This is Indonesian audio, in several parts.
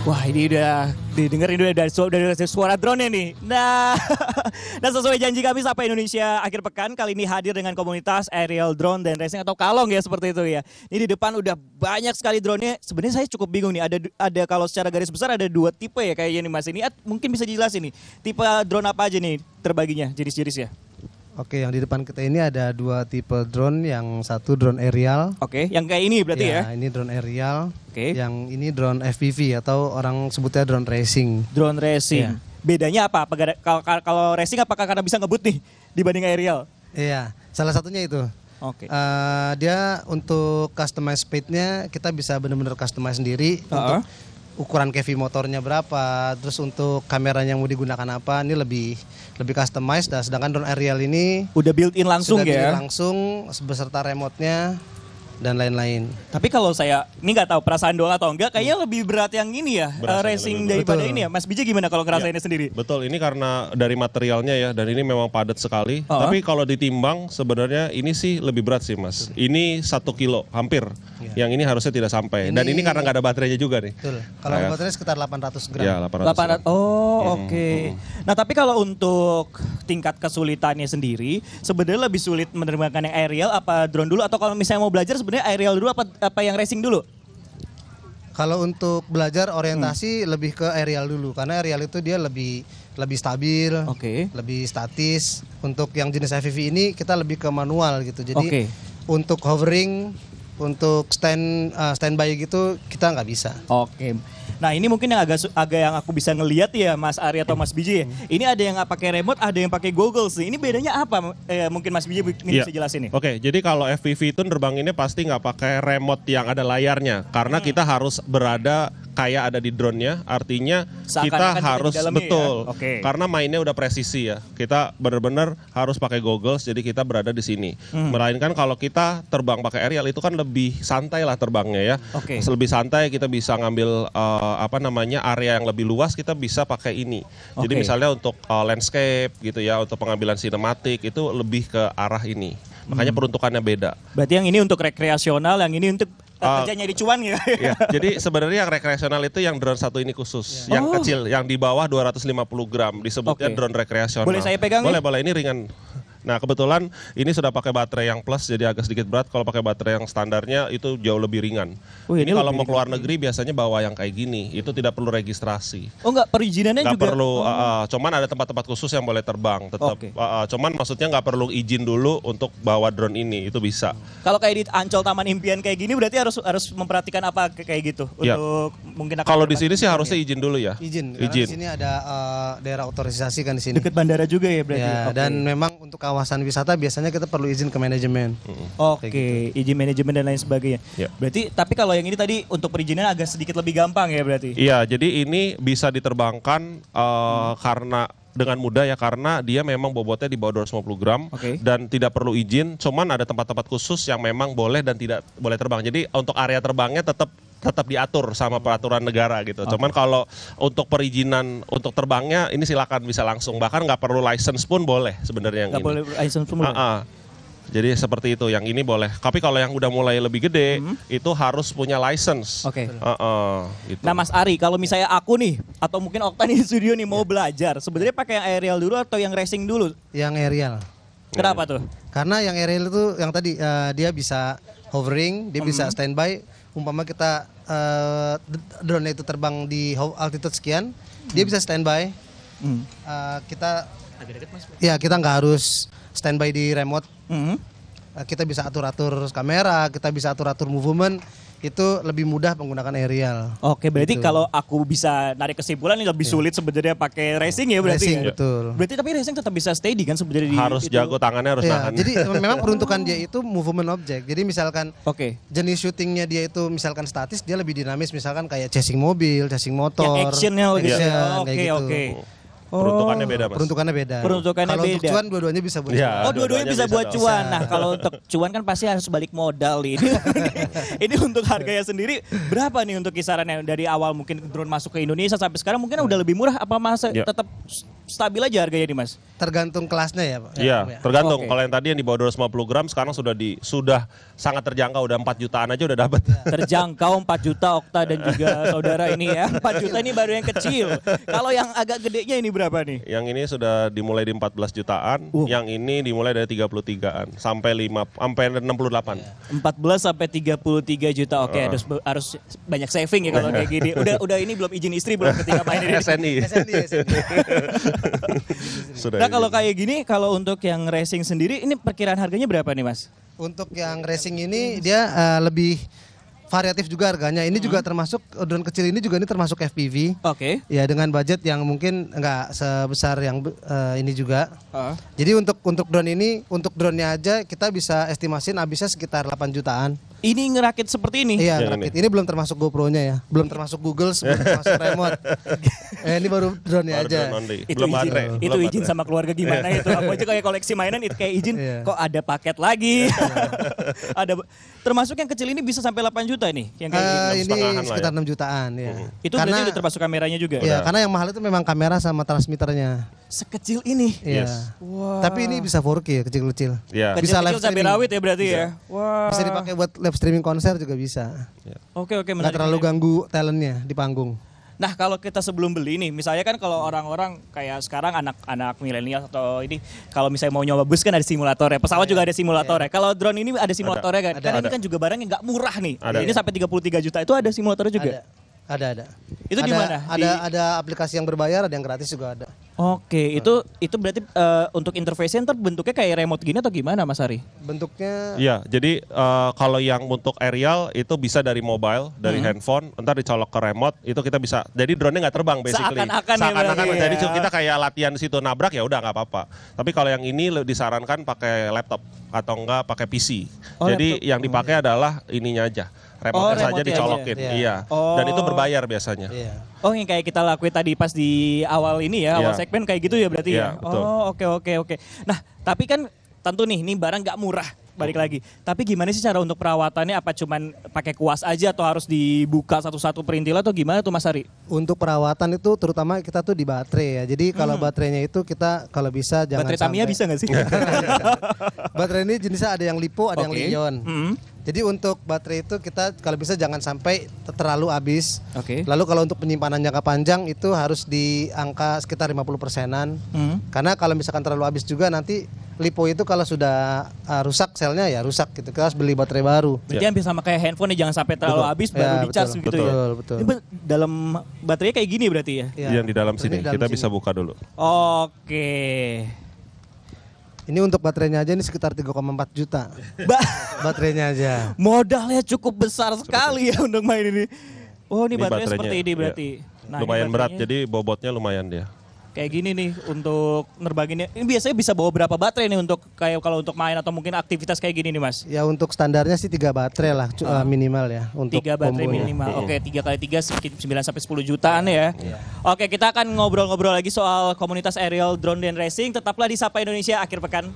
Wah ini udah didengerin udah dari suara drone-nya nih. Nah, dan sesuai janji kami Sapa Indonesia akhir pekan kali ini hadir dengan komunitas aerial drone dan racing atau kalong ya seperti itu ya. Ini di depan udah banyak sekali drone-nya. Sebenarnya saya cukup bingung nih. Ada kalau secara garis besar ada 2 tipe ya kayaknya nih Mas ini. Mungkin bisa dijelasin nih. Tipe drone apa aja nih terbaginya jenis-jenis ya? Oke, yang di depan kita ini ada 2 tipe drone, yang satu drone aerial. Oke, yang kayak ini berarti ya? Ini drone aerial. Oke. Yang ini drone FPV atau orang sebutnya drone racing. Drone racing. Bedanya apa? Kalau racing apakah karena bisa ngebut nih dibanding aerial? Iya, salah satunya itu. Oke. Dia untuk customize speed-nya kita bisa benar-benar customize sendiri untuk ukuran kevi motornya berapa, terus untuk kameranya yang mau digunakan apa, ini lebih customize. Dan sedangkan drone aerial ini udah built-in langsung sudah ya? built-in langsung beserta remote-nya dan lain-lain. Tapi kalau saya ini nggak tahu perasaan doang atau enggak, kayaknya lebih berat yang ini ya, racing daripada ini ya. Mas Biji gimana kalau ngerasainnya sendiri? Betul, ini karena dari materialnya ya, dan ini memang padat sekali. Tapi kalau ditimbang sebenarnya ini sih lebih berat sih Mas. Ini 1 kilo hampir, yang ini harusnya tidak sampai. Dan ini karena nggak ada baterainya juga nih. Betul, kalau ada baterai sekitar 800 gram. Ya, 800 gram. Oke. Nah tapi kalau untuk tingkat kesulitannya sendiri, sebenarnya lebih sulit menerbangkan yang aerial apa drone dulu, atau kalau misalnya mau belajar sebenarnya aerial dulu apa yang racing dulu? Kalau untuk belajar orientasi lebih ke aerial dulu, karena aerial itu dia lebih stabil, lebih statis. Untuk yang jenis FPV ini kita lebih ke manual gitu. Jadi untuk hovering, untuk standby gitu kita nggak bisa. Oke. Nah ini mungkin yang agak yang aku bisa ngelihat ya Mas Ari atau Mas Biji ya. Ini ada yang nggak pakai remote, ada yang pakai goggles. Ini bedanya apa? Mungkin Mas Biji bisa jelasin nih. Oke, jadi kalau FPV itu nerbang ini pasti nggak pakai remote yang ada layarnya, karena kita harus berada kayak ada di drone-nya. Artinya kita harus betul, karena mainnya udah presisi ya. Kita benar-benar harus pakai goggles, jadi kita berada di sini. Melainkan kalau kita terbang pakai aerial itu kan lebih santai lah terbangnya ya. Lebih santai, kita bisa ngambil area yang lebih luas, kita bisa pakai ini. Jadi misalnya untuk landscape gitu ya, untuk pengambilan sinematik itu lebih ke arah ini. Makanya peruntukannya beda. Berarti yang ini untuk rekreasional, yang ini untuk kerja nyari cuan ya. Iya, jadi sebenarnya yang rekreasional itu yang drone satu ini khusus, yang kecil, yang di bawah 250 gram disebutnya drone rekreasional. Boleh saya pegang? Boleh, ini ringan. Nah kebetulan ini sudah pakai baterai yang plus, jadi agak sedikit berat. Kalau pakai baterai yang standarnya itu jauh lebih ringan. Ini kalau mau keluar negeri biasanya bawa yang kayak gini, itu tidak perlu registrasi. Oh enggak, perizinannya nggak juga? Perlu, cuman ada tempat-tempat khusus yang boleh terbang tetap. Cuman maksudnya nggak perlu izin dulu untuk bawa drone ini, itu bisa. Kalau kayak di Ancol Taman Impian kayak gini berarti harus memperhatikan apa kayak gitu? Untuk mungkin kalau di sini sih harusnya izin dulu ya. Izin. Di sini ada daerah otorisasi kan di sini. Dekat bandara juga ya berarti. Ya, dan memang untuk kawasan wisata biasanya kita perlu izin ke manajemen. Izin manajemen dan lain sebagainya. Berarti tapi kalau yang ini tadi untuk perizinan agak sedikit lebih gampang ya berarti? Iya, jadi ini bisa diterbangkan karena dengan mudah ya, karena dia memang bobotnya di bawah 250 gram dan tidak perlu izin. Cuman ada tempat-tempat khusus yang memang boleh dan tidak boleh terbang. Jadi untuk area terbangnya tetap diatur sama peraturan negara gitu. Cuman kalau untuk perizinan untuk terbangnya ini silakan bisa langsung, bahkan nggak perlu license pun boleh sebenarnya yang ini. Nggak boleh license pun boleh. Jadi seperti itu, yang ini boleh. Tapi kalau yang udah mulai lebih gede itu harus punya license. Gitu. Nah Mas Ari, kalau misalnya aku nih atau mungkin Okta nih di studio nih mau belajar, sebenarnya pakai yang aerial dulu atau yang racing dulu? Yang aerial. Kenapa tuh? Karena yang aerial itu yang tadi dia bisa hovering, dia bisa standby. Umpama kita drone itu terbang di altitude sekian, dia bisa standby. Kita kita nggak harus standby di remote. Kita bisa atur-atur kamera, kita bisa atur-atur movement. Itu lebih mudah menggunakan aerial. Berarti kalau aku bisa narik kesimpulan ini lebih sulit sebenarnya pakai racing ya berarti. Racing, betul. Berarti tapi racing tetap bisa steady kan sebenarnya. Harus jago tangannya, harus nahan. Jadi memang peruntukan dia itu movement object. Jadi misalkan jenis syutingnya dia itu misalkan statis, dia lebih dinamis, misalkan kayak chasing mobil, chasing motor. Yang actionnya lebih. Oke. Peruntukannya beda Mas. Peruntukannya beda. Kalau untuk cuan dua-duanya bisa buat cuan. Dua-duanya bisa buat cuan. Nah kalau untuk cuan kan pasti harus balik modal ini. Ini untuk harganya sendiri berapa nih untuk kisarannya dari awal mungkin drone masuk ke Indonesia sampai sekarang mungkin udah lebih murah apa masa tetap stabil aja harganya nih Mas? Tergantung kelasnya ya Pak? Iya, tergantung. Oke. Kalau yang tadi yang di bawah 250 gram sekarang sudah sangat terjangkau, udah 4 jutaan aja udah dapat. Terjangkau 4 juta Okta dan juga saudara ini ya. 4 juta ini baru yang kecil. Kalau yang agak gedenya ini berapa nih? Yang ini sudah dimulai di 14 jutaan, yang ini dimulai dari 33-an sampai 68. 14 sampai 33 juta. Oke, harus banyak saving ya kalau kayak gini. Udah ini belum izin istri belum ketika main ini. SNI. Nah, kalau kayak gini, kalau untuk yang racing sendiri ini perkiraan harganya berapa nih Mas? Untuk yang racing ini dia lebih variatif juga harganya. Ini juga termasuk drone kecil ini juga ini termasuk FPV. Oke. Ya dengan budget yang mungkin nggak sebesar yang ini juga. Jadi untuk drone ini, untuk drone-nya aja kita bisa estimasin habisnya sekitar 8 jutaan. Ini ngerakit seperti ini? Iya, ngerakit. Ini belum termasuk GoPro-nya ya. Belum termasuk Google, belum termasuk remote. Ini baru drone-nya aja. Itu izin sama keluarga gimana itu? Aku aja kayak koleksi mainan itu kayak izin kok ada paket lagi. Ada termasuk yang kecil ini bisa sampai 8 juta nih yang kayak ini sekitar 6 jutaan ya. Itu berarti udah termasuk kameranya juga? Iya, karena yang mahal itu memang kamera sama transmitternya. Sekecil ini? Iya. Wow. Tapi ini bisa 4K ya, kecil-kecil. Yeah. Bisa live streaming. Sampai rawit ya berarti ya? Wow. Bisa dipakai buat live streaming konser juga bisa. Oke, menarik. Nggak terlalu ganggu talentnya di panggung. Nah, kalau kita sebelum beli nih, misalnya kan kalau orang-orang kayak sekarang anak-anak milenial atau ini kalau misalnya mau nyoba bus kan ada simulator ya, pesawat juga ada simulator ya. Kalau drone ini ada simulatornya kan? Karena ini kan juga barang yang nggak murah nih. Ini sampai 33 juta itu ada simulatornya juga? Ada. Itu gimana? Ada aplikasi yang berbayar, ada yang gratis juga ada. Oke, itu berarti untuk interface-nya ntar bentuknya kayak remote gini atau gimana Mas Ari? Bentuknya... Iya, jadi kalau yang untuk aerial itu bisa dari mobile, dari handphone, ntar dicolok ke remote, itu kita bisa, jadi drone-nya nggak terbang basically. Seakan-akan ya, jadi kita kayak latihan di situ nabrak ya udah nggak apa-apa. Tapi kalau yang ini disarankan pakai laptop atau enggak pakai PC. Jadi laptop. Yang dipakai adalah ininya aja. Remote saja dicolokin, iya. Dan itu berbayar biasanya. Oh, yang kayak kita lakuin tadi pas di awal ini ya, awal segmen kayak gitu ya berarti ya? Betul. Oh, oke. Nah, tapi kan tentu nih, ini barang nggak murah, balik lagi. Tapi gimana sih cara untuk perawatannya? Apa cuman pakai kuas aja atau harus dibuka satu-satu perintil atau gimana tuh Mas Ari? Untuk perawatan itu terutama kita tuh di baterai ya. Jadi kalau baterainya itu kita kalau bisa jangan baterai Tamiya bisa nggak sih? Baterai ini jenisnya ada yang lipo, ada yang Li-ion. Jadi untuk baterai itu kita kalau bisa jangan sampai terlalu habis. Lalu kalau untuk penyimpanan jangka panjang itu harus di angka sekitar 50%-an. Karena kalau misalkan terlalu habis juga nanti lipo itu kalau sudah rusak selnya ya rusak gitu. Kita harus beli baterai baru. Berarti hampir sama kayak handphone ya, jangan sampai terlalu habis baru di-charge gitu ya. Betul. Ini dalam baterainya kayak gini berarti ya? Yang di dalam sini kita bisa buka dulu. Oke. Ini untuk baterainya aja ini sekitar 3,4 juta. Baterainya aja. Modalnya cukup besar sekali ya untuk main ini. Oh, ini baterainya seperti ini berarti. Ya. Nah, lumayan berat, jadi bobotnya lumayan dia. Kayak gini nih untuk nerbanginnya. Ini biasanya bisa bawa berapa baterai nih untuk kayak kalau untuk main atau mungkin aktivitas kayak gini nih Mas? Ya untuk standarnya sih 3 baterai lah minimal ya untuk 3 baterai minimal. Oke, 3 kali 3 9 sampai 10 jutaan ya. Oke, kita akan ngobrol-ngobrol lagi soal komunitas aerial drone dan racing. Tetaplah di Sapa Indonesia akhir pekan.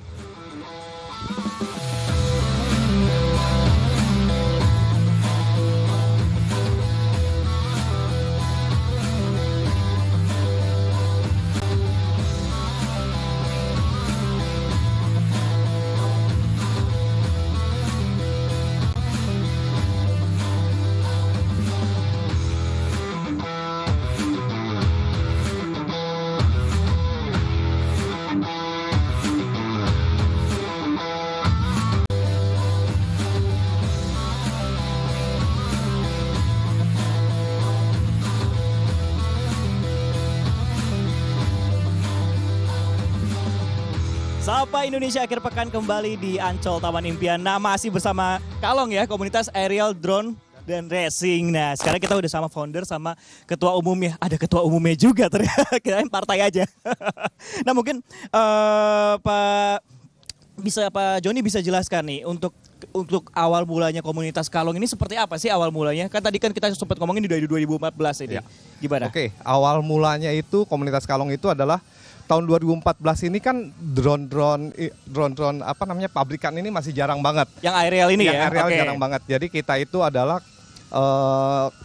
Sapa Indonesia akhir pekan kembali di Ancol Taman Impian. Nah, masih bersama Kalong ya, komunitas aerial drone dan racing. Nah, sekarang kita udah sama founder sama ketua umumnya. Ada ketua umumnya juga ternyata, kirain partai aja. Nah, mungkin Pak Joni bisa jelaskan nih untuk awal mulanya komunitas Kalong ini seperti apa sih awal mulanya? Kan tadi kan kita sempat ngomongin dari 2014 ini. Ya. Gimana? Oke, awal mulanya itu komunitas Kalong itu adalah tahun 2014 ini kan drone apa namanya pabrikan ini masih jarang banget. Yang aerial ini yang aerial jarang banget. Jadi kita itu adalah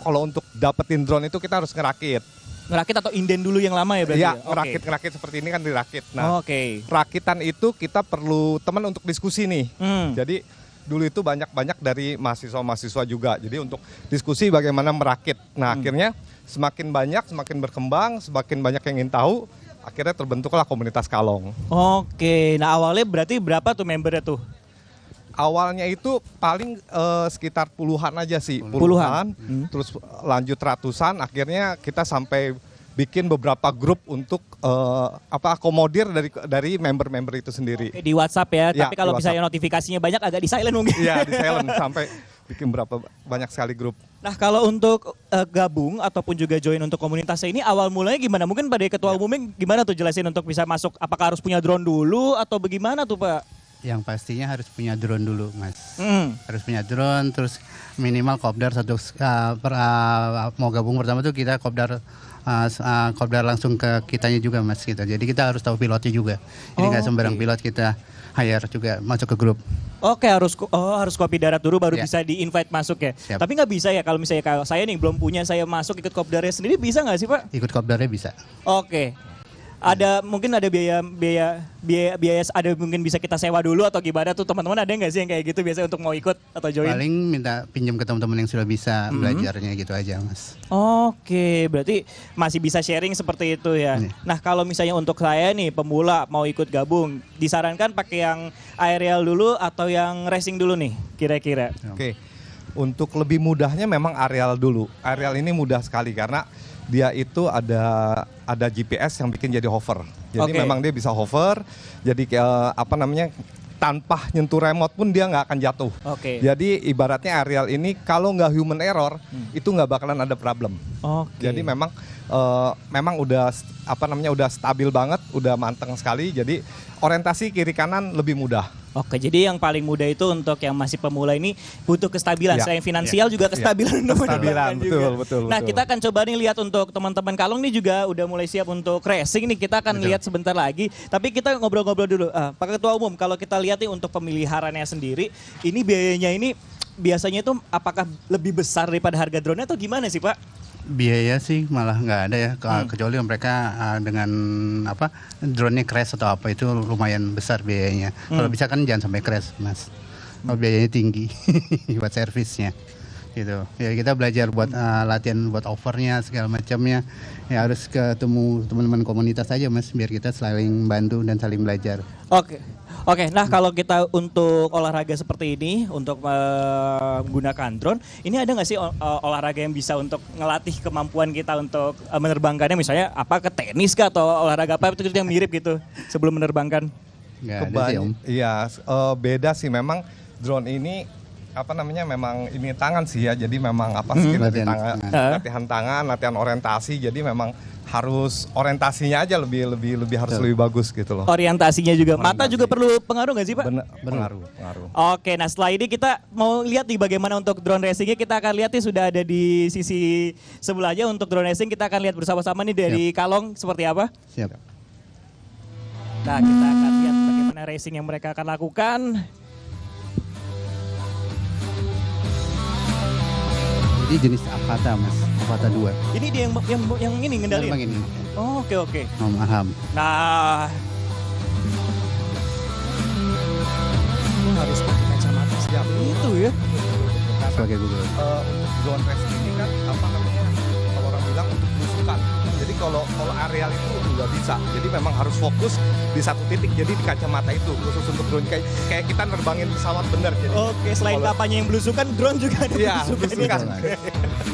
kalau untuk dapetin drone itu kita harus ngerakit. Ngerakit atau inden dulu yang lama ya berarti? Iya, ngerakit seperti ini kan dirakit. Nah, rakitan itu kita perlu teman untuk diskusi nih. Jadi dulu itu banyak dari mahasiswa-mahasiswa juga. Jadi untuk diskusi bagaimana merakit. Nah, akhirnya semakin banyak, semakin berkembang, semakin banyak yang ingin tahu, akhirnya terbentuklah komunitas kalong. Oke, nah awalnya berarti berapa tuh membernya tuh? Awalnya itu paling sekitar puluhan aja sih, terus lanjut ratusan, akhirnya kita sampai bikin beberapa grup untuk akomodir dari member-member itu sendiri. Oke, di WhatsApp ya, tapi kalau misalnya notifikasinya banyak agak di silent mungkin. Iya, di silent sampai bikin banyak sekali grup. Nah kalau untuk gabung ataupun juga join untuk komunitasnya ini awal mulanya gimana? Mungkin pada ketua umumnya gimana tuh jelasin untuk bisa masuk, apakah harus punya drone dulu atau bagaimana tuh Pak? Yang pastinya harus punya drone dulu, Mas. Harus punya drone, terus minimal kopdar satu. Mau gabung pertama tuh kita kopdar langsung ke kitanya juga, Mas. Gitu. Jadi kita harus tahu pilotnya juga. Jadi nggak sembarang pilot kita hire juga masuk ke grup. Oke, harus kopi darat dulu baru bisa di-invite masuk ya. Siap. Tapi nggak bisa ya kalau misalnya kalau saya nih belum punya, saya masuk ikut kopdarnya sendiri, bisa nggak sih Pak? Ikut kopdarnya bisa. Oke. Mungkin ada biaya ada mungkin bisa kita sewa dulu atau gimana tuh teman-teman, ada nggak sih yang kayak gitu biasanya untuk mau ikut atau join? Paling minta pinjam ke teman-teman yang sudah bisa belajarnya gitu aja, Mas. Oke, berarti masih bisa sharing seperti itu ya. Nah kalau misalnya untuk saya nih pemula mau ikut gabung, disarankan pakai yang aerial dulu atau yang racing dulu nih kira-kira? Oke, untuk lebih mudahnya memang aerial dulu. Aerial ini mudah sekali karena dia itu ada GPS yang bikin jadi hover. Jadi memang dia bisa hover. Jadi tanpa nyentuh remote pun dia nggak akan jatuh. Jadi ibaratnya aerial ini kalau nggak human error itu nggak bakalan ada problem. Jadi memang udah stabil banget, udah manteng sekali. Jadi orientasi kiri kanan lebih mudah. Oke, jadi yang paling mudah itu untuk yang masih pemula ini butuh kestabilan. Selain finansial juga kestabilan. Betul. Nah, kita akan coba nih lihat untuk teman-teman kalong nih juga udah mulai siap untuk racing nih. Kita akan lihat sebentar lagi. Tapi kita ngobrol-ngobrol dulu. Pak Ketua Umum, kalau kita lihat nih untuk pemeliharaannya sendiri, ini biayanya ini biasanya itu apakah lebih besar daripada harga drone-nya atau gimana sih Pak? Biaya sih malah nggak ada ya, kecuali mereka dengan drone-nya crash atau apa itu lumayan besar biayanya. Kalau bisa kan jangan sampai crash, Mas. Kalau biayanya tinggi buat servisnya. Gitu. Ya kita belajar buat latihan buat overnya segala macamnya. Ya harus ketemu teman-teman komunitas aja, Mas, biar kita saling bantu dan saling belajar. Oke, nah kalau kita untuk olahraga seperti ini, untuk menggunakan drone, ini ada nggak sih olahraga yang bisa untuk ngelatih kemampuan kita untuk menerbangkannya, misalnya apa ke tenis kah atau olahraga apa itu yang mirip gitu sebelum menerbangkan? Nggak ada sih, Om. Iya, beda sih memang drone ini memang ini tangan sih ya, jadi memang latihan tangan, latihan orientasi, jadi memang harus orientasinya aja lebih harus lebih bagus gitu loh. Orientasinya juga, mata juga perlu pengaruh nggak sih Pak? Pengaruh. Oke, nah setelah ini kita mau lihat nih bagaimana untuk drone racingnya, kita akan lihat nih sudah ada di sisi sebelahnya untuk drone racing, kita akan lihat bersama-sama nih dari Kalong seperti apa. Siap. Nah kita akan lihat bagaimana racing yang mereka akan lakukan. Ini jenis Avata, Mas. Avata 2. Ini dia yang ini ngendalin? Ini. Oke. Paham. Nah, harus pakai kacamata seperti itu ya. Sebagai Google. Untuk drone racing ini kan kalau orang bilang untuk belusukan. Jadi kalau areal itu nggak bisa. Jadi memang harus fokus di satu titik. Jadi di kacamata itu khusus untuk drone kayak kita nerbangin pesawat bener. Jadi, selain kapalnya yang belusukan, drone juga ada belusukan.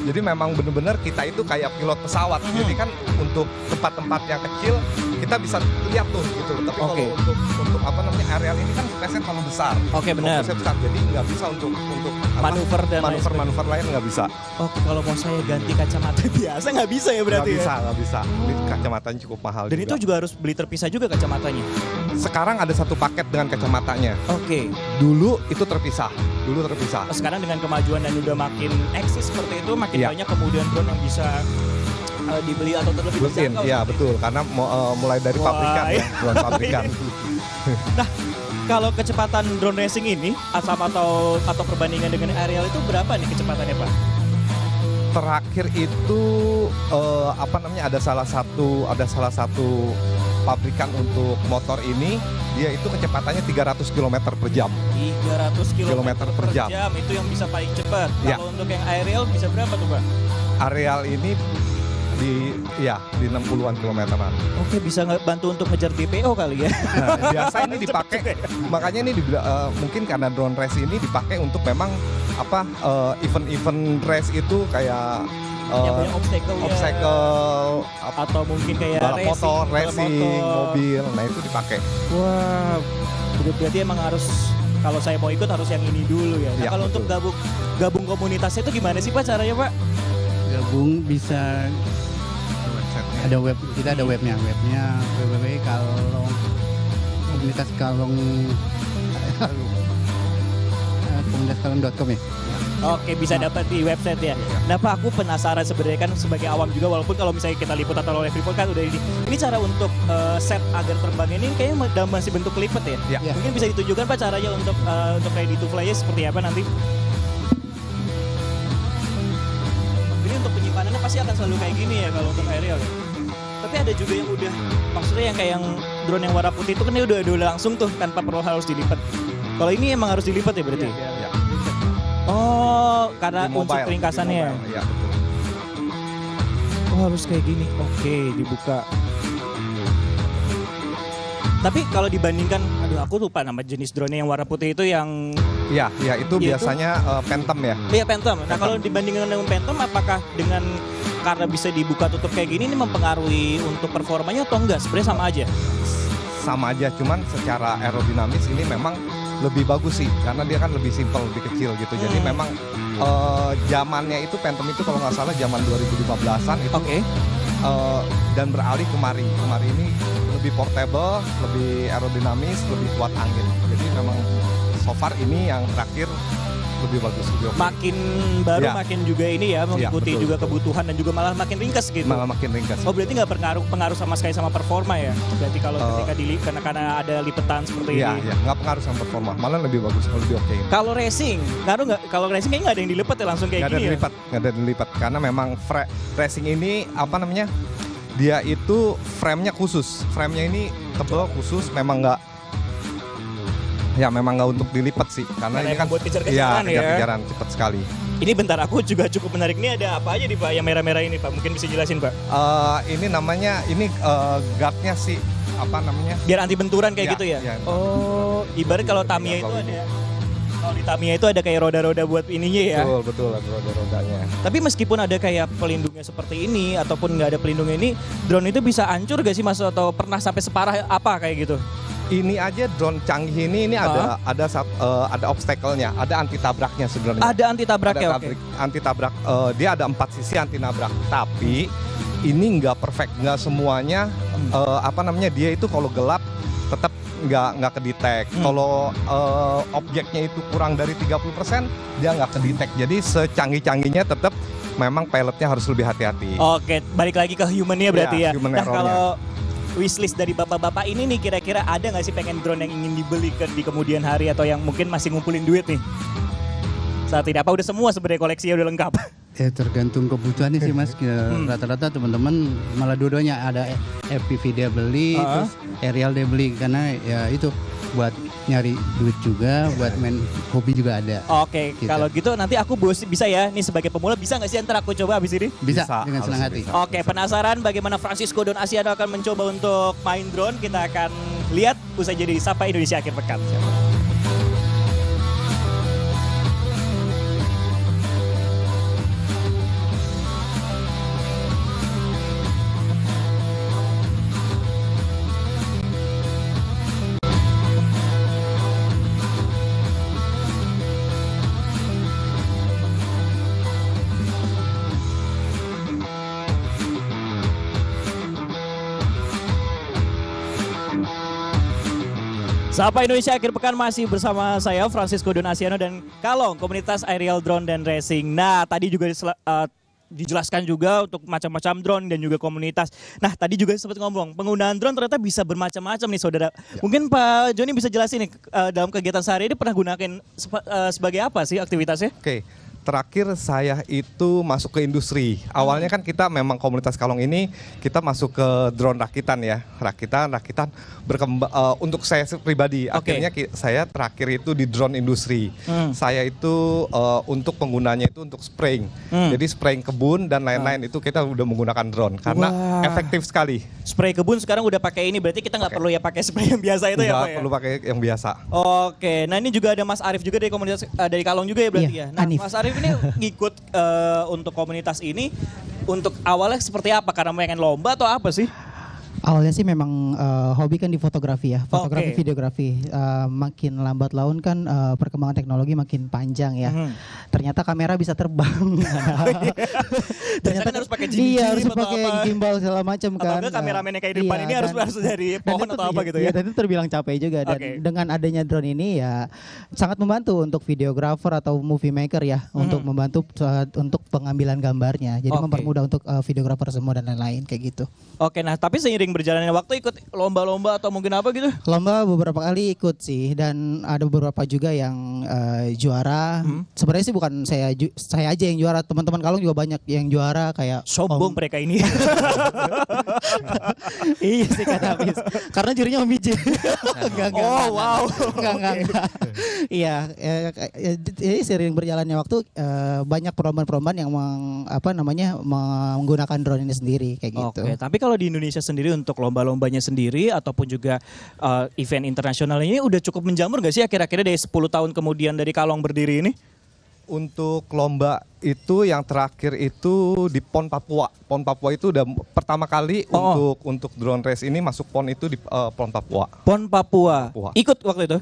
Jadi memang benar-benar kita itu kayak pilot pesawat. Jadi kan untuk tempat-tempat yang kecil kita bisa lihat tuh gitu. Tapi kalau untuk areal ini kan space-nya terlalu besar. Benar. Jadi nggak bisa untuk manuver lain nggak bisa. Kalau mau saya ganti kacamata biasa nggak bisa ya berarti? Nggak bisa. Kacamatanya cukup mahal. Dan itu juga harus beli terpisah juga kacamatanya? Sekarang ada satu paket dengan kacamatanya. Dulu itu terpisah. Sekarang dengan kemajuan dan udah makin eksis seperti itu, makin banyak kemudian drone yang bisa dibeli atau terlebih besar. Iya betul, karena mulai dari pabrikan drone pabrikan. Nah, kalau kecepatan drone racing ini atau perbandingan dengan aerial itu berapa nih kecepatannya Pak? Terakhir itu ada salah satu pabrikan untuk motor ini, dia itu kecepatannya 300 km per jam. 300 km per jam, itu yang bisa paling cepat. Ya. Kalau untuk yang aerial bisa berapa tuh Pak? Areal ini di 60-an kilometeran. Oke, bisa bantu untuk ngejar DPO kali ya. Nah, biasa ini dipakai, makanya ini mungkin karena drone race ini dipakai untuk memang event-event race itu kayak yang banyak obstacle atau mungkin kayak balap racing, mobil, nah itu dipakai. Wah, berarti emang harus, kalau saya mau ikut harus yang ini dulu ya. Nah, ya, kalau betul. untuk gabung komunitasnya itu gimana sih Pak caranya Pak? Gabung bisa ada web, kita ada webnya komunitaskalong.com ya. Oke, bisa dapat di website ya. Nah Pak, aku penasaran sebenarnya kan sebagai awam juga, walaupun kalau misalnya kita liput atau oleh Freeport kan udah ini. Ini cara untuk set agar terbang ini kayaknya masih bentuk lipat ya? Ya. Mungkin bisa ditunjukkan Pak caranya untuk ready to fly seperti apa nanti? Ini untuk penyimpanannya pasti akan selalu kayak gini ya kalau untuk aerial ya. Tapi ada juga yang udah, maksudnya yang kayak yang drone yang warna putih itu kan dia udah langsung tuh tanpa perlu harus dilipat. Kalau ini emang harus dilipat ya berarti? Ya. Oh, karena unsur Di keringkasannya. mobile, ya, betul. Oh, harus kayak gini. Oke, dibuka. Tapi kalau dibandingkan, aduh aku lupa nama jenis drone yang warna putih itu yang... Iya, itu biasanya Phantom ya. Iya, Phantom. Nah, kalau dibandingkan dengan Phantom, apakah dengan karena bisa dibuka tutup kayak gini ini mempengaruhi untuk performanya atau enggak? Sebenarnya sama aja? Sama aja, cuman secara aerodinamis ini memang lebih bagus sih, karena dia kan lebih simpel, lebih kecil gitu. Jadi memang zamannya itu Phantom itu kalau nggak salah zaman 2015-an itu. Oke. Dan beralih kemari ini lebih portable, lebih aerodinamis, lebih kuat angin. Jadi memang so far ini yang terakhir lebih bagus, lebih oke. Makin baru Ya. makin juga ini ya, mengikuti betul, juga betul. kebutuhan dan juga malah makin ringkas gitu. Malah makin ringkas. Oh, berarti nggak pengaruh sama sekali sama performa ya? Berarti kalau ketika karena ada lipetan seperti Iya, ini. nggak pengaruh sama performa, malah lebih bagus, lebih oke. Kalau racing, ngaruh nggak? Kalau racing kayaknya nggak ada yang dilipat ya, langsung kayak Nggak ada gini dilipat, nggak ada dilipat, karena memang racing ini dia itu frame-nya khusus, frame-nya ini tebal khusus, memang nggak untuk dilipat sih, karena ini kan buat kejar-kejaran ya. kejar-kejaran cepat sekali. Ini bentar, aku juga cukup menarik. Ini ada apa aja nih Pak, yang merah-merah ini Pak? Mungkin bisa jelasin Pak. Ini namanya, guard-nya sih, Biar anti benturan kayak Ya, gitu ya? ya. Oh, ibarat kalau Tamiya itu ada. Kalau di Tamiya itu ada kayak roda-roda buat ininya ya. Betul, ada roda-rodanya. Tapi meskipun ada kayak pelindungnya seperti ini ataupun nggak ada pelindungnya ini, drone itu bisa hancur gak sih Mas, atau pernah sampai separah apa kayak gitu? Ini aja drone canggih ini ada obstacle-nya, ada anti tabraknya sebenarnya. Ada anti tabraknya, oke. Anti tabrak, dia ada 4 sisi anti nabrak. Tapi ini nggak perfect, nggak semuanya. Dia itu kalau gelap tetap nggak kedetek. Kalau objeknya itu kurang dari 30%, dia nggak kedetek. Jadi secanggih-canggihnya tetap memang pilotnya harus lebih hati-hati. Oke, balik lagi ke humannya berarti ya. Human Nah, error-nya. kalau wishlist dari bapak-bapak ini nih, kira-kira ada nggak sih pengen drone yang ingin dibeli di kemudian hari atau yang mungkin masih ngumpulin duit nih? Saat ini apa udah semua sebenarnya koleksinya udah lengkap? Ya tergantung kebutuhannya sih Mas. Rata-rata teman-teman malah dua-duanya ada FPV dia beli, terus aerial dia beli, karena ya itu buat nyari duit juga, buat main hobi juga ada. Oke, Gitu. kalau gitu nanti aku bisa ya, nih sebagai pemula bisa nggak sih ntar aku coba abis ini? Bisa, Bisa, dengan senang harus hati. bisa. Oke, penasaran bagaimana Francisco Don Asiano akan mencoba untuk main drone? Kita akan lihat usai jadi Sapa Indonesia Akhir Pekan. Sapa Indonesia Akhir Pekan masih bersama saya Francisco Don Asiano dan Kalong, komunitas aerial drone dan racing. Nah, tadi juga dijelaskan juga untuk macam-macam drone dan juga komunitas. Nah, tadi juga sempat ngomong, penggunaan drone ternyata bisa bermacam-macam nih saudara. Ya. Mungkin Pak Joni bisa jelasin nih, dalam kegiatan sehari ini pernah gunakan sebagai apa sih aktivitasnya? Oke, Terakhir saya itu masuk ke industri. Awalnya kan kita memang komunitas Kalong ini kita masuk ke drone rakitan ya, rakitan berkembang untuk saya pribadi. Akhirnya saya terakhir itu di drone industri. Saya itu untuk penggunanya itu untuk spraying. Jadi spraying kebun dan lain-lain itu kita udah menggunakan drone karena efektif sekali. Spray kebun sekarang udah pakai ini, berarti kita nggak perlu ya pakai spray yang biasa itu ya Pak ya? Perlu pakai yang biasa. Oke, nah ini juga ada Mas Arief juga dari komunitas dari Kalong juga ya berarti ya. Nah Mas Arief ini ngikut untuk komunitas ini untuk awalnya seperti apa? Karena pengen lomba atau apa sih? Awalnya sih memang hobi kan di fotografi ya, fotografi, videografi. Makin lambat laun kan perkembangan teknologi makin panjang ya. Ternyata kamera bisa terbang. Ternyata kan harus pakai harus pakai gimbal segala macam kan. Apalagi kameramen yang kayak di depan ini harus dari pohon atau apa gitu ya. Dan itu terbilang capek juga. Dan dengan adanya drone ini ya sangat membantu untuk videografer atau movie maker ya, untuk membantu untuk pengambilan gambarnya. Jadi mempermudah untuk videografer semua dan lain-lain kayak gitu. Oke, nah tapi seiring berjalannya waktu ikut lomba-lomba atau mungkin apa gitu? Lomba beberapa kali ikut sih, dan ada beberapa juga yang juara. Sebenarnya sih bukan saya aja yang juara, teman-teman Kalong juga banyak yang juara kayak sombong mereka ini. Iya sih kata Abis. Karena jurinya Om Biji. Enggak. Iya, jadi sering berjalannya waktu banyak perlombaan-perlombaan yang menggunakan drone ini sendiri kayak gitu. Oke, tapi kalau di Indonesia sendiri untuk lomba-lombanya sendiri ataupun juga event internasional ini udah cukup menjamur gak sih akhir-akhirnya dari 10 tahun kemudian dari Kalong berdiri ini? Untuk lomba itu yang terakhir itu di PON Papua. PON Papua itu udah pertama kali untuk drone race ini masuk PON itu di PON Papua. PON Papua. Ikut waktu itu?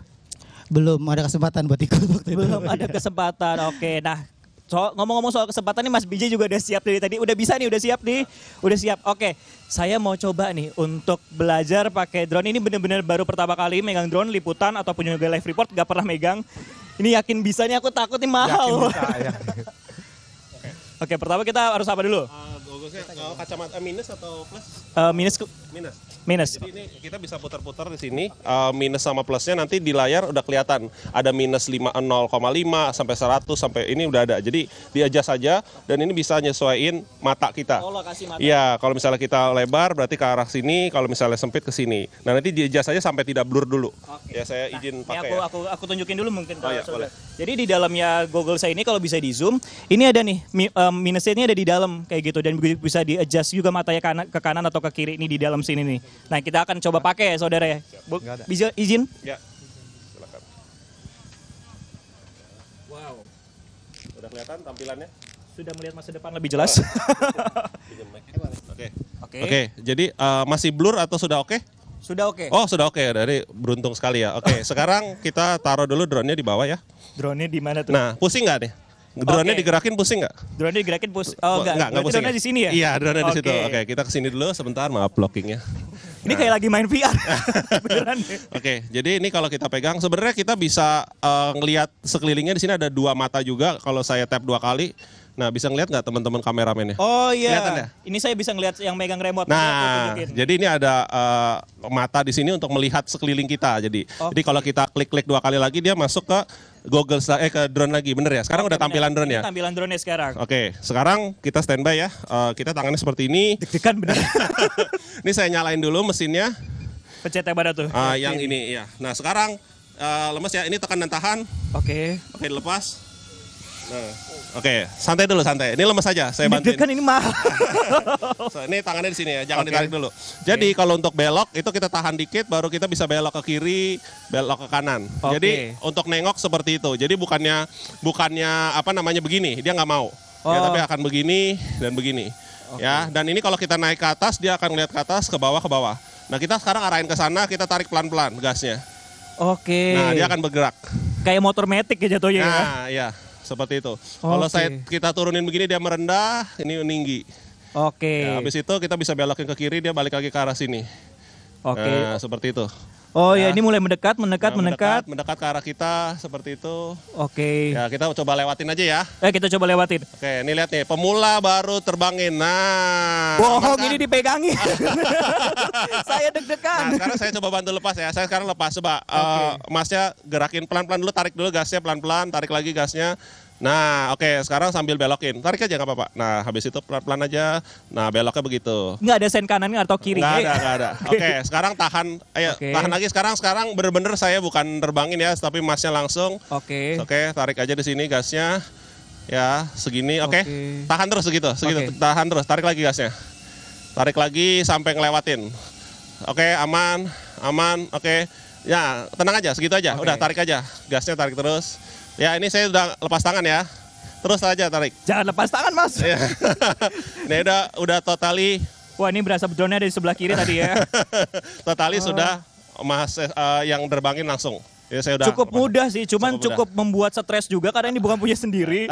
Belum ada kesempatan buat ikut waktu itu. Belum ada kesempatan. Oke, nah ngomong-ngomong soal kesempatan nih Mas BJ juga udah siap dari tadi. Udah bisa nih, udah siap nih. Udah siap. Oke, saya mau coba nih untuk belajar pakai drone. Ini benar-benar baru pertama kali megang drone, liputan ataupun juga live report, gak pernah megang. Ini yakin bisa nih, aku takut nih mahal. Yakin bisa, ya. Oke, pertama kita harus apa dulu? Kacamata minus atau plus? Minus. Jadi ini kita bisa putar-putar di sini, minus sama plusnya nanti di layar udah kelihatan. Ada minus 0,5 sampai 100 sampai ini udah ada. Jadi di-adjust saja dan ini bisa nyesuaiin mata kita. Lokasi mata. Iya, kalau misalnya kita lebar berarti ke arah sini, kalau misalnya sempit ke sini. Nah, nanti di-adjust saja sampai tidak blur dulu. Ya saya izin pakai. Aku tunjukin dulu mungkin kalau boleh. Jadi di dalamnya Google saya ini kalau bisa di zoom, ini ada nih minusnya ini ada di dalam kayak gitu dan bisa di-adjust juga matanya ke kanan atau ke kiri ini di dalam sini nih. Nah, kita akan coba pakai ya saudara ya. Bisa izin? Ya. Silakan. Wow. Udah kelihatan tampilannya? Sudah melihat masa depan lebih jelas. Oke. Jadi masih blur atau sudah oke? Sudah oke. Oh, sudah oke. Dari beruntung sekali ya. Oke, sekarang kita taruh dulu drone-nya di bawah ya. Drone-nya di mana tuh? Nah, pusing nggak nih? Drone-nya digerakin pusing nggak? Drone-nya digerakin pusing. Oh, enggak pusing. Drone-nya di sini ya? Iya, drone-nya di situ. Oke, kita kesini dulu sebentar, maaf blockingnya. Ini kayak lagi main VR. Oke, jadi ini kalau kita pegang, sebenarnya kita bisa ngelihat sekelilingnya. Di sini ada 2 mata juga. Kalau saya tap 2 kali, nah bisa ngelihat nggak teman-teman kameramennya? Oh iya. Kelihatan ya? Ini saya bisa ngelihat yang megang remote. Nah, jadi ini ada mata di sini untuk melihat sekeliling kita. Jadi kalau kita klik-klik 2 kali lagi, dia masuk ke goggles ke drone lagi, bener ya? Sekarang udah tampilan drone ya? Tampilan drone-nya sekarang. Oke, sekarang kita standby ya. Kita tangannya seperti ini. Deg-degan bener. Ini saya nyalain dulu mesinnya. Pencetnya mana tuh? Yang ini ya. Nah sekarang lemes ya. Ini tekan dan tahan. Oke, dilepas. Nah, oke, santai dulu santai. Ini lemes saja, saya bantuin. Deg-degan ini mahal. Ini tangannya di sini ya, jangan ditarik dulu. Jadi kalau untuk belok itu kita tahan dikit, baru kita bisa belok ke kiri, belok ke kanan. Jadi untuk nengok seperti itu. Jadi bukannya begini, dia nggak mau. Ya, tapi akan begini dan begini. Ya, dan ini kalau kita naik ke atas, dia akan lihat ke atas, ke bawah, ke bawah. Nah kita sekarang arahin ke sana, kita tarik pelan-pelan gasnya. Oke. Nah dia akan bergerak. Kayak motor metik ya jatuhnya ya. Nah iya, seperti itu. Kalau kita turunin begini dia merendah, ini meninggi. Oke. Ya, habis itu kita bisa belokin ke kiri, dia balik lagi ke arah sini. Oke. Nah seperti itu. Oh ya, ini mulai mendekat ke arah kita seperti itu. Oke. Ya kita coba lewatin aja ya. Kita coba lewatin. Oke, ini lihat nih, pemula baru terbangin. Nah. Bohong, ini dipegangin. Saya deg-degan. Nah, sekarang saya coba bantu lepas ya. Saya sekarang lepas, coba Masnya gerakin pelan-pelan dulu, tarik dulu gasnya pelan-pelan, tarik lagi gasnya. Nah, oke, sekarang sambil belokin. Tarik aja nggak apa-apa. Nah, habis itu pelan-pelan aja. Nah, beloknya begitu. Nggak ada sen kanan atau kiri? Nggak ada. Oke, sekarang tahan. Ayo, tahan lagi. Sekarang bener-bener saya bukan terbangin ya, tapi masnya langsung. Oke, tarik aja di sini gasnya. Ya, segini. Oke. Tahan terus segitu. Tahan terus. Tarik lagi gasnya. Tarik lagi sampai ngelewatin. Oke, aman. Oke. Ya, tenang aja, segitu aja. Udah, tarik aja. Gasnya tarik terus. Ya, ini saya udah lepas tangan ya. Terus aja tarik. Jangan lepas tangan, Mas. Ini udah totali. Wah, ini berasa drone-nya dari sebelah kiri tadi ya. Totali sudah Mas yang terbangin langsung. Ya, saya udah cukup mudah sih, cuman cukup membuat stres juga karena ini bukan punya sendiri.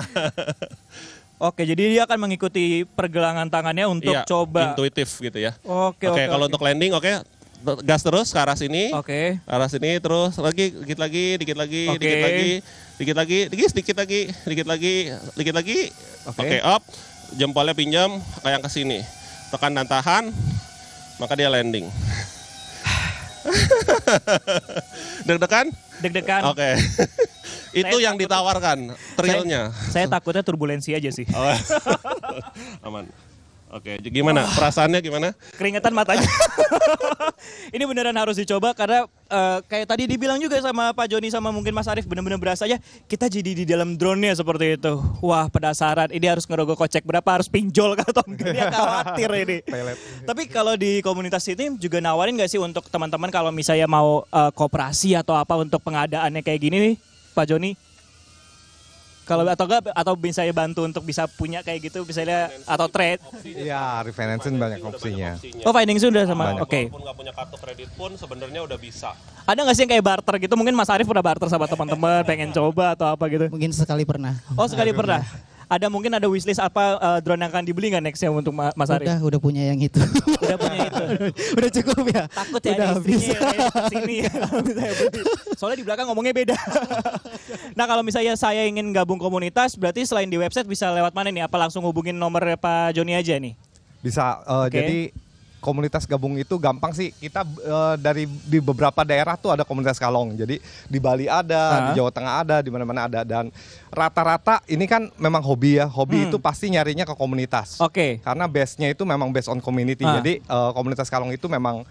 Oke, jadi dia akan mengikuti pergelangan tangannya untuk coba. Intuitif gitu ya. Oke. Kalau untuk landing, gas terus ke arah sini. Oke. Arah sini terus lagi, dikit lagi. Oke, up. Jempolnya pinjam kayak ke sini. Tekan dan tahan, maka dia landing. Deg-degan? Deg-degan. Oke. Itu yang ditawarkan, thrill-nya. Saya takutnya turbulensi aja sih. Aman. Oke, gimana? Perasaannya gimana? Keringetan matanya. Ini beneran harus dicoba karena kayak tadi dibilang juga sama Pak Joni sama mungkin Mas Arief, bener-bener berasa aja kita jadi di dalam drone-nya seperti itu. Wah, penasaran. Ini harus ngerogoh kocek berapa, harus pinjol atau enggak, dia khawatir ini. Tapi kalau di komunitas ini juga nawarin nggak sih untuk teman-teman kalau misalnya mau kooperasi atau apa untuk pengadaannya kayak gini nih, Pak Joni? Kalau atau bisa bantu untuk bisa punya kayak gitu misalnya atau trade. Iya, refinancing banyak opsinya. Oh, financing sudah sama. Oke. Walaupun nggak punya kartu kredit pun sebenarnya udah bisa. Ada nggak sih yang kayak barter gitu? Mungkin Mas Arief pernah barter sama teman-teman, pengen coba atau apa gitu? Mungkin sekali pernah. Oh, sekali pernah. Mungkin ada wishlist apa drone yang akan dibeli nggak nextnya untuk Mas Arief? Udah punya yang itu. Udah punya itu. Udah cukup ya. Takut ya udah habis. Sini ya kalau misalnya beli. Soalnya di belakang ngomongnya beda. Nah, kalau misalnya saya ingin gabung komunitas, berarti selain di website bisa lewat mana nih? Apa langsung hubungin nomor Pak Joni aja nih? Bisa. Jadi komunitas gabung itu gampang sih. Kita di beberapa daerah tuh ada komunitas kalong. Jadi di Bali ada, di Jawa Tengah ada, di mana-mana ada. Dan rata-rata ini kan memang hobi ya. Hobi itu pasti nyarinya ke komunitas. Karena base-nya itu memang based on community. Jadi komunitas kalong itu memang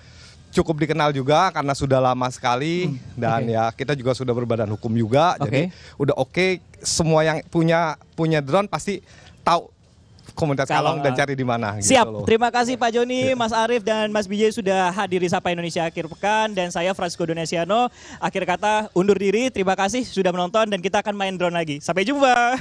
cukup dikenal juga karena sudah lama sekali. Dan ya kita juga sudah berbadan hukum juga. Jadi udah semua yang punya drone pasti tahu komunitas kalong dan cari di mana. Siap, gitu loh. Terima kasih Pak Joni, Mas Arief dan Mas BJ sudah hadir di Sapa Indonesia Akhir Pekan. Dan saya Francisco Donesiano, akhir kata undur diri. Terima kasih sudah menonton dan kita akan main drone lagi. Sampai jumpa.